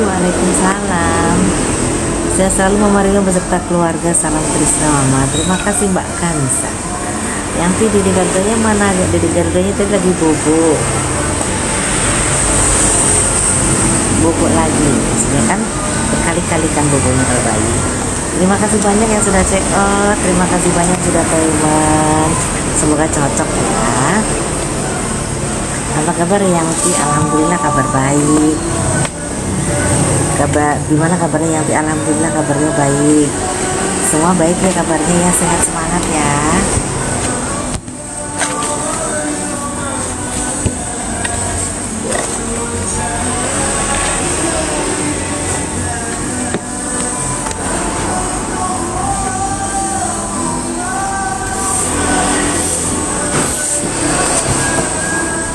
Waalaikumsalam. Saya selalu memeringkan beserta keluarga. Salam Trisna Mama. Terima kasih Mbak Kansa. Yang Dede Garganya mana? Dede Garganya tadi lagi bobo. Bobo lagi. Maksudnya kan berkali-kali kan bobonya kalau bayi. Terima kasih banyak yang sudah check out. Terima kasih banyak sudah payment. Semoga cocok ya. Apa kabar Yangti? Alhamdulillah kabar baik. Kabar gimana kabarnya Yangti? Alhamdulillah kabarnya baik. Semua baik ya kabarnya ya, sehat semangat ya.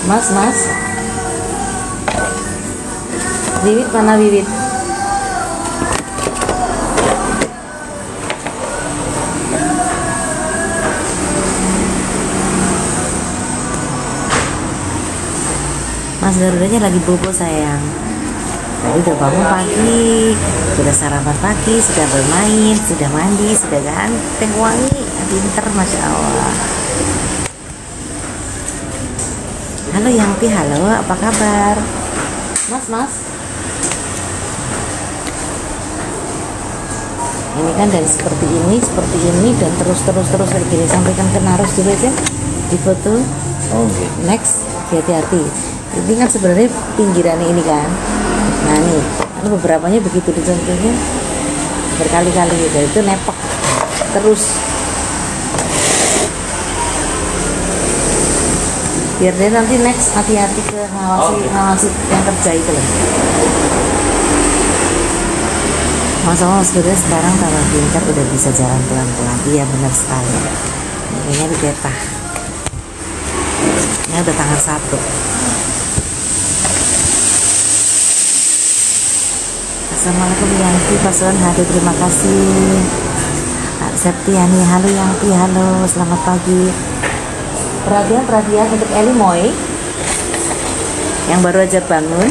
Mas Bibit mana Bibit? Mas Garudanya lagi bobo sayang. Tadi udah bangun pagi, sudah sarapan pagi, sudah bermain, sudah mandi, sudah ganteng wangi, pinter Masya Allah. Halo Yangti, halo, apa kabar? Mas. Ini kan dari seperti ini dan terus kayak gini sampai kan ke Narus juga sih di foto. Oh, okay. Next, hati-hati. Ini kan sebenarnya pinggirannya ini kan. Nah nih, ada beberapanya begitu dicontohnya berkali-kali gitu, itu nepek terus. Biar dia nanti next hati-hati ke ngawasi yang kerja itu loh. Masalah sudah sekarang tambah pintar, udah bisa jalan pelan-pelan. Iya benar sekali. Ini di beta. Ini udah tanggal 1. Assalamualaikum Yangti, Pasuan hadir, terima kasih. Septiani, halo Yangti, halo, selamat pagi. Perhatian untuk Eli Moy yang baru aja bangun.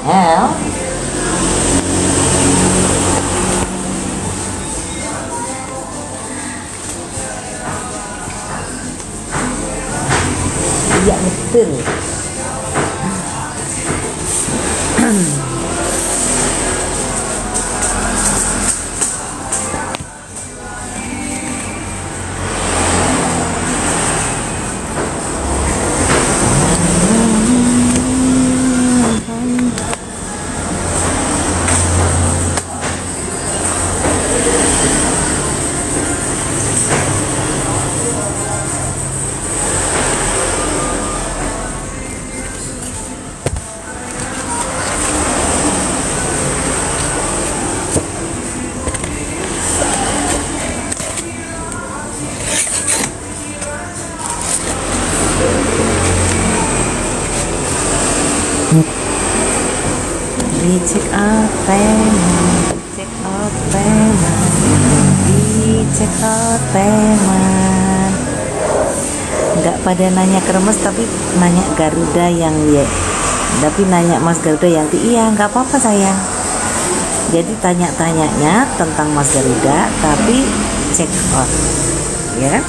El, iya betul. Di check out payment. Nggak pada nanya kremes tapi nanya Garuda yang ya. Tapi nanya Mas Garuda yang iya nggak apa-apa sayang. Jadi tanya-tanyanya tentang Mas Garuda tapi check out, ya kan?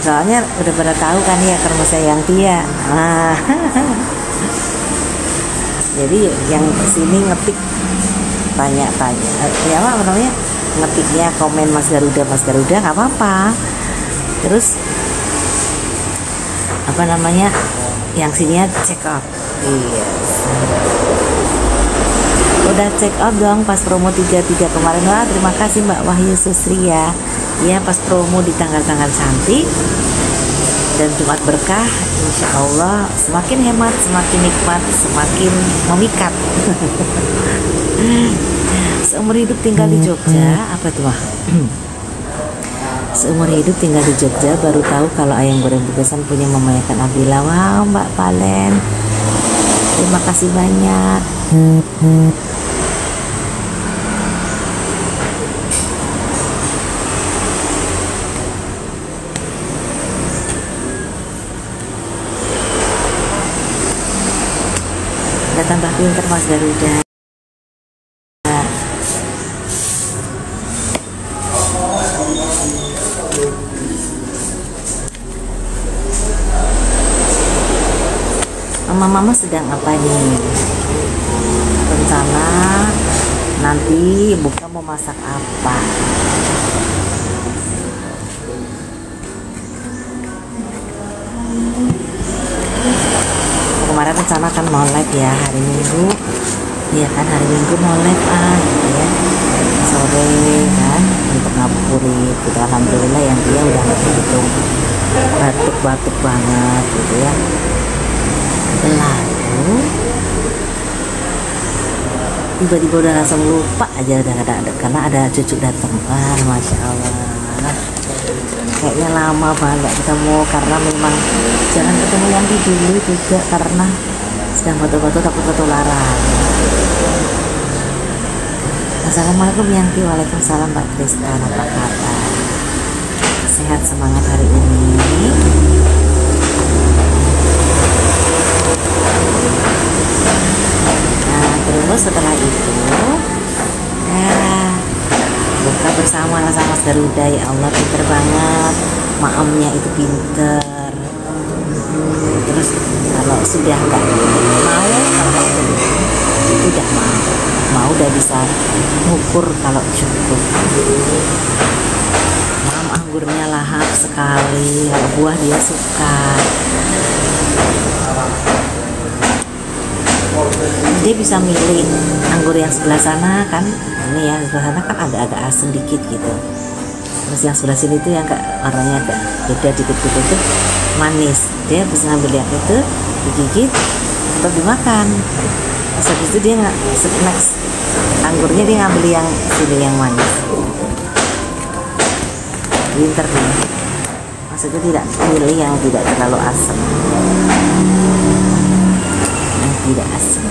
Soalnya udah pada tahu kan ya kremesnya yang dia. Jadi yang kesini ngetik tanya-tanya ya apa namanya, ngetiknya komen Mas Garuda nggak apa-apa. Terus apa namanya, yang sininya check out. Yes. Udah check out dong pas promo 33 kemarin. Wah terima kasih Mbak Wahyu Susri ya. Ya pas promo di tanggal-tanggal cantik dan Jumat berkah, insya Allah semakin hemat, semakin nikmat, semakin memikat. Seumur hidup tinggal di Jogja, apa tuh mah? Seumur hidup tinggal di Jogja, baru tahu kalau ayam goreng Bugesan punya memayakan Abila. Wow Mbak Palen, terima kasih banyak. tambah pinter Mas Garuda. Mama sedang apa nih? Rencana nanti buka mau masak apa? Kemarin rencana kan mau live ya hari Minggu, iya kan, hari Minggu mau live gitu ya, sore kan, untuk ngabuburit gitu. Alhamdulillah yang dia udah nggak begitu batuk-batuk banget gitu ya. Lalu tiba-tiba udah langsung lupa aja, udah ada karena ada cucu datang. Masya Allah, kayaknya lama banget ketemu karena memang jangan ketemu yang di dulu juga karena sedang foto-foto takut ketularan. Assalamualaikum Yanti. Waalaikumsalam Mbak Kristan, apa kabar? Sehat semangat hari ini. Nah terus setelah itu buka bersama sama Mas Garuda. Ya Allah, pinter banget, maamnya itu pinter. Terus kalau sudah nggak mau, kalau itu udah mau udah bisa ngukur kalau cukup. Maam anggurnya lahap sekali, buah dia suka. Dia bisa milih anggur yang sebelah sana kan, ini ya sebelah sana kan agak-agak asam dikit gitu, terus yang sebelah sini tuh yang warnanya agak beda dikit gitu tuh manis. Dia bisa ngambil yang itu, digigit tetap dimakan. Terus habis itu dia next anggurnya dia ngambil yang sini yang manis. Pinter nih, maksudnya tidak milih yang tidak terlalu asam, tidak asam.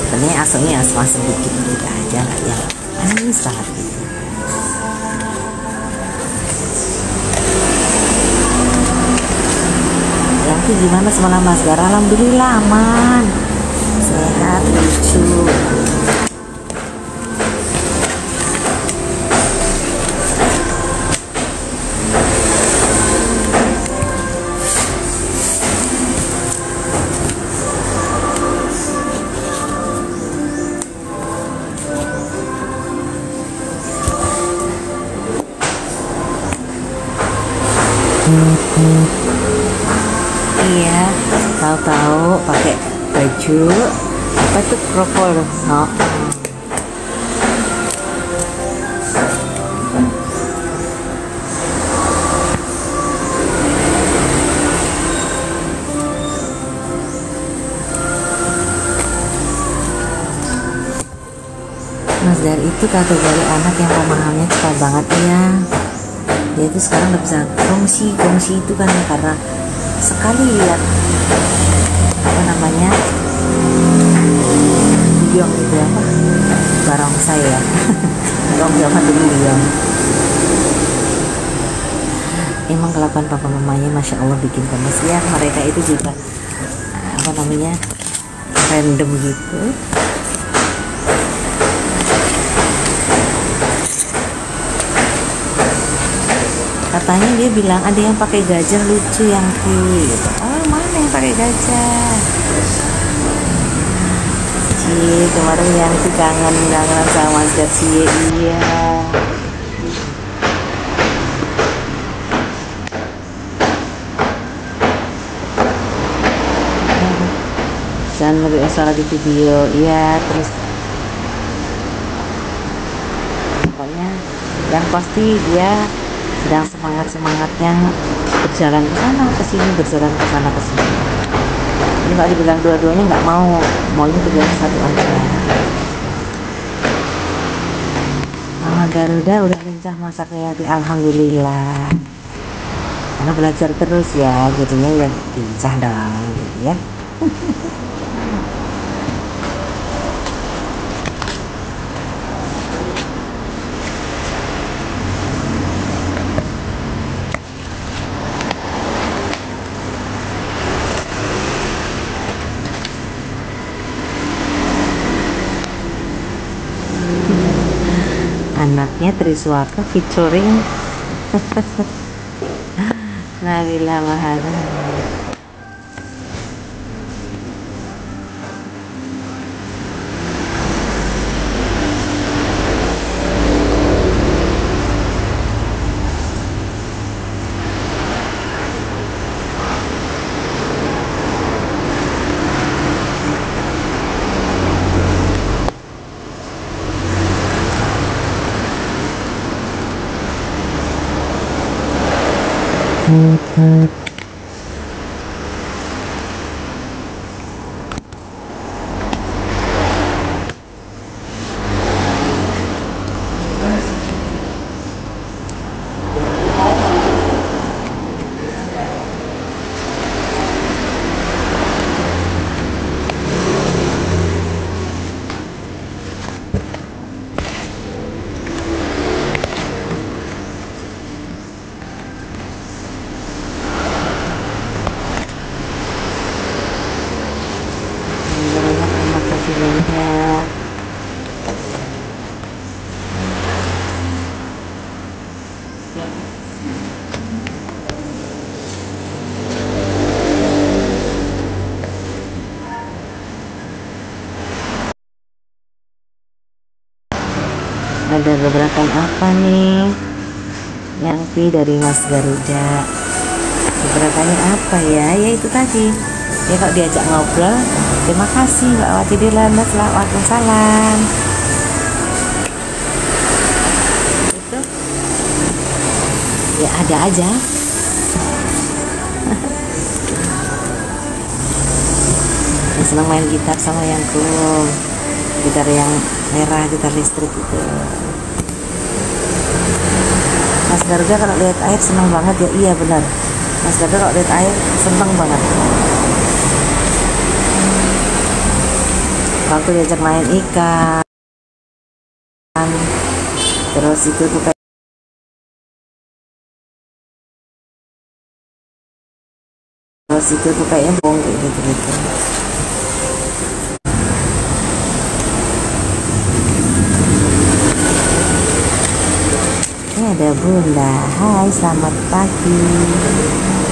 Sebenarnya asamnya asam dikit gitu aja, nggak yang manis banget gitu. Yanti gimana semalam Mas Gar? Alhamdulillah aman, sehat, lucu. Iya, tahu-tahu pakai baju apa tuh krokol, no. Mas Dar itu kategori anak yang pemahamannya cepat banget ya. Dia itu sekarang udah bisa kongsi itu kan ya, karena sekali lihat apa namanya biong itu apa barongsai ya orang zaman dulu biong. Emang kelakuan papa mamanya Masya Allah bikin gemes ya. Mereka itu juga apa namanya random gitu. Katanya dia bilang ada yang pakai gajah lucu yang gitu. Oh mana yang pakai gajah? Cie kemarin yang kangen sama Mas Gar Cie. Iya. Jangan lebih suara di video. Iya terus pokoknya yang pasti dia sedang semangatnya berjalan ke sana ke sini, berjalan ke sana ke sini. Ini nggak dibilang dua-duanya nggak maunya berjalan satu aja. Mama Garuda udah lincah masaknya, alhamdulillah. Karena belajar terus ya, jadinya ya lincah dong, gitu ya. musiknya Triswaka featuring Nabila Mahara. Terima kasih banyak. Ada gebrakan apa nih? Yang P dari Mas Garuda. Gebrakannya apa ya? Ya itu tadi. Ya kalau diajak ngobrol, terima kasih Mbak Wati Dilana, Waalaikumsalam. Itu ya ada aja. Yang senang main gitar sama yang cool, gitar yang merah, gitar listrik itu. Mas Garuda kalau lihat air senang banget ya. Iya benar, Mas Garuda kalau lihat air senang banget. Waktu diajak main ikan, terus itu tuh kayak kayaknya bohong kayak gitu. Ini ada Bunda. Hai, selamat pagi.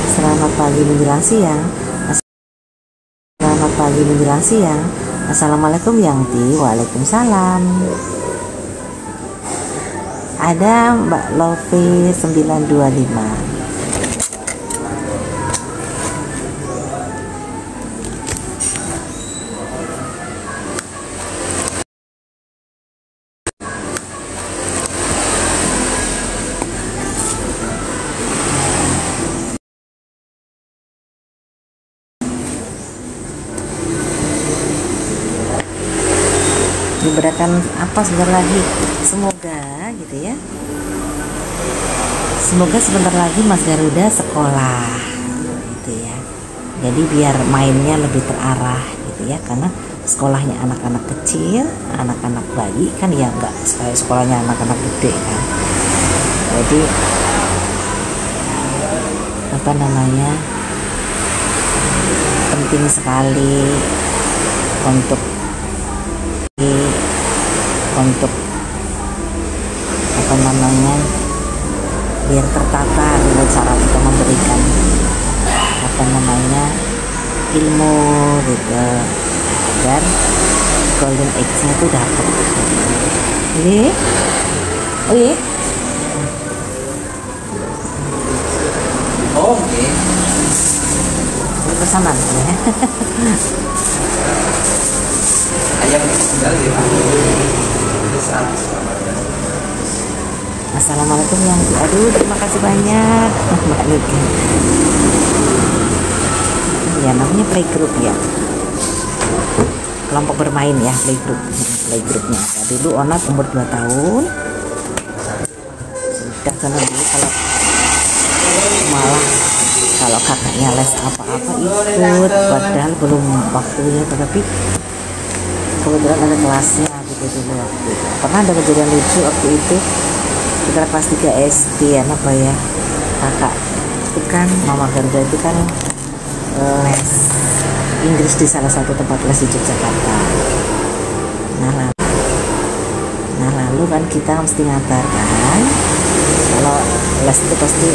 Selamat pagi menjelang siang. Selamat pagi menjelang siang. Assalamualaikum Yangti. Waalaikumsalam. Ada Mbak Lofi 925. Diberikan apa sebentar lagi, semoga gitu ya, semoga sebentar lagi Mas Garuda sekolah gitu ya, jadi biar mainnya lebih terarah gitu ya, karena sekolahnya anak-anak kecil, anak-anak bayi kan ya, enggak kayak sekolahnya anak-anak gede kan. Jadi apa namanya, penting sekali untuk apa namanya, biar tertata dengan cara kita memberikan apa namanya ilmu gitu, dan golden eggs-nya itu dapat. Ini oke. Ini pesanan ya. Ayam tinggal di Assalamualaikum Yangti. Aduh, terima kasih banyak Mbak Nika. Ya namanya playgroup ya, kelompok bermain ya, playgroupnya. Dulu Onat umur 2 tahun sudah sana dulu, kalau kakaknya les apa-apa ikut, padahal belum waktunya, tetapi kebetulan ada kelasnya gitu dulu waktu itu. Pernah ada kejadian lucu waktu itu, kita kelas 3 SD ya, apa ya, kakak itu kan, Mama Garuda itu kan les Inggris di salah satu tempat les di Yogyakarta. Nah lalu kan kita mesti ngantar kan. Kalau les itu pasti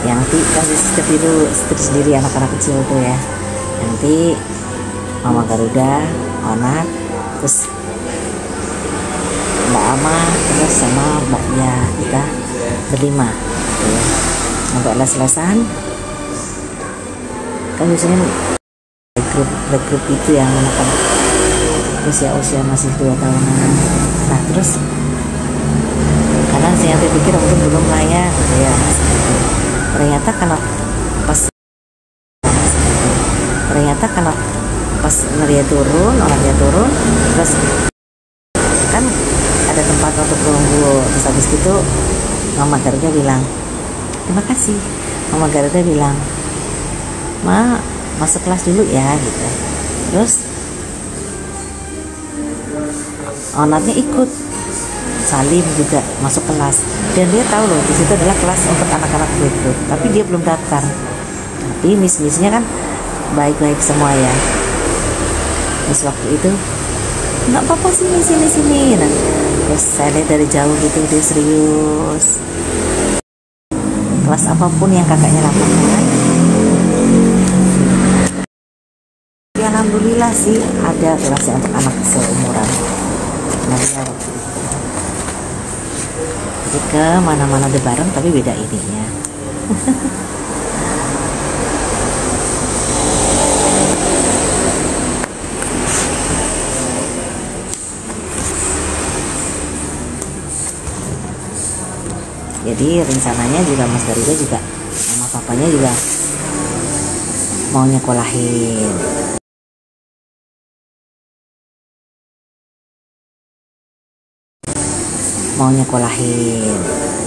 yang nanti kan setir sendiri anak-anak kecil tuh ya. Nanti Mama Garuda, Onat, terus Mbak Ama, terus sama Mbak Ya, kita berlima gitu ya. Untuk les-lesan kan biasanya grup itu yang anak-anak usia masih 2 tahunan. Nah terus karena saya pikir mungkin belum lah ya gitu ya, ternyata kalau pas ngeliat turun, orangnya turun, terus kan ada tempat untuk tunggu, terus habis itu Mama Garuda bilang terima kasih. Mama Garuda bilang, Ma masuk kelas dulu ya gitu. Terus Onatnya ikut, Salim juga masuk kelas, dan dia tahu loh di situ adalah kelas untuk anak-anak playgroup, tapi dia belum daftar. Tapi miss-missnya kan baik-baik semua ya. Terus waktu itu nggak apa-apa sini. Nah, terus saya lihat dari jauh gitu dia serius. Kelas apapun yang kakaknya lakukan, ya, alhamdulillah sih ada kelasnya untuk anak seumuran. Nah, dia waktu itu. Jadi ke mana-mana udah bareng tapi beda ininya. Jadi rencananya juga Mas Garuda juga sama papanya juga mau nyekolahin.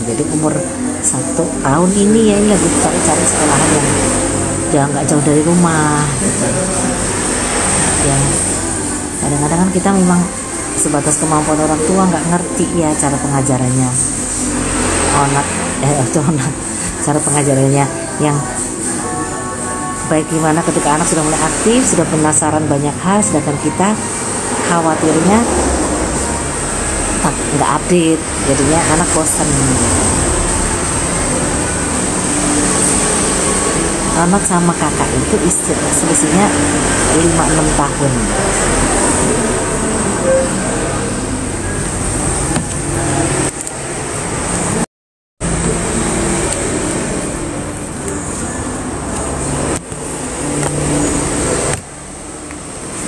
Jadi umur 1 tahun ini ya, ini lagi cari-cari sekolahan yang jangan nggak jauh dari rumah gitu. Yang kadang-kadang kan kita memang sebatas kemampuan orang tua, nggak ngerti ya cara pengajarannya. Cara pengajarannya yang baik gimana ketika anak sudah mulai aktif, sudah penasaran banyak hal, sedangkan kita khawatirnya nggak update, jadinya anak bosan. Anak sama kakak itu selisihnya 5-6 tahun.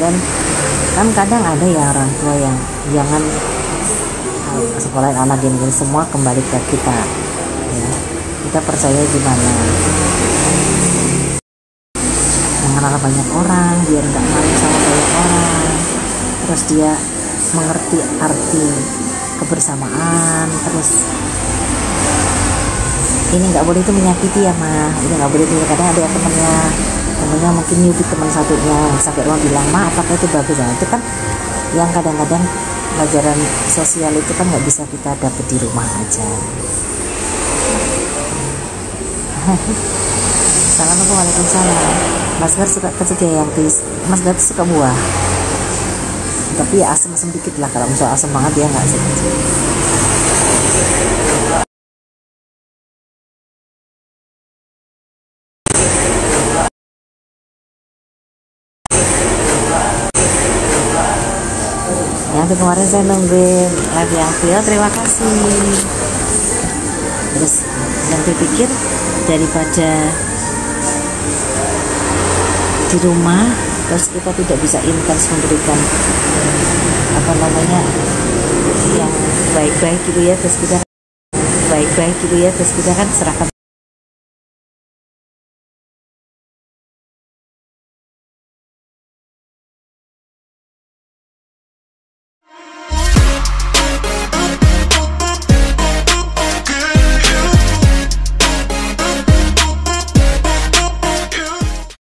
Dan kan kadang ada ya orang tua yang jangan sekolahin anak di negeri, semua kembali ke kita ya. Kita percaya gimana mengenal banyak orang biar nggak malu sama banyak orang, terus dia mengerti arti kebersamaan, terus ini nggak boleh itu menyakiti ya Ma, ini nggak boleh itu. Kadang ada yang temennya mungkin nyubit teman satunya sampai orang bilang, Ma apakah itu bagus? Nah, itu kan yang kadang-kadang pelajaran sosial itu kan nggak bisa kita dapat di rumah aja. Assalamualaikum, waalaikumsalam. Mas Gar suka kecil yang Mas Gar suka buah, tapi ya asam-asam dikit lah. Kalau misalnya asam banget dia nggak suka. Yang kemarin saya nungguin live yang Vio, terima kasih. Terus yang terpikir daripada di rumah terus kita tidak bisa intens memberikan yang baik-baik gitu ya, terus kita kan serahkan